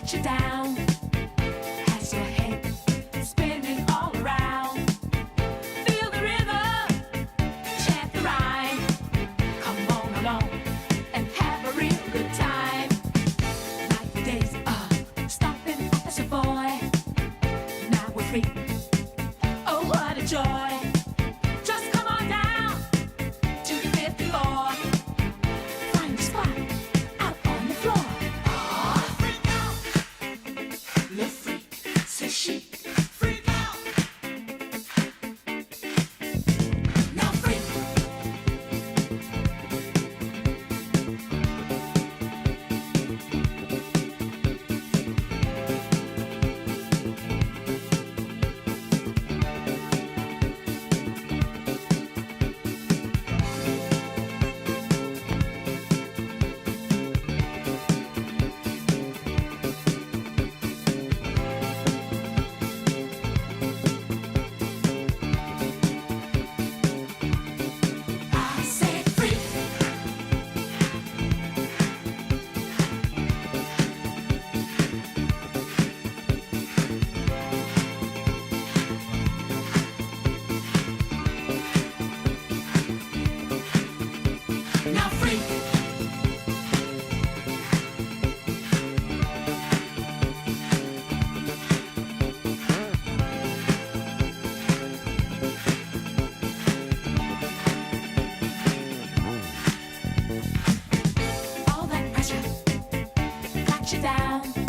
got you down. Has your head spinning all around. Feel the rhythm, chant the rhyme. Come on along and have a real good time. Like the days of stopping as a boy. Now we're free. Oh, what a joy. Just come on down to the fifth floor. Find a spot out on the floor. Freak out. Le freak, c'est chic. Freak out. Now freak. I say freak. Now freak. All that pressure got you down.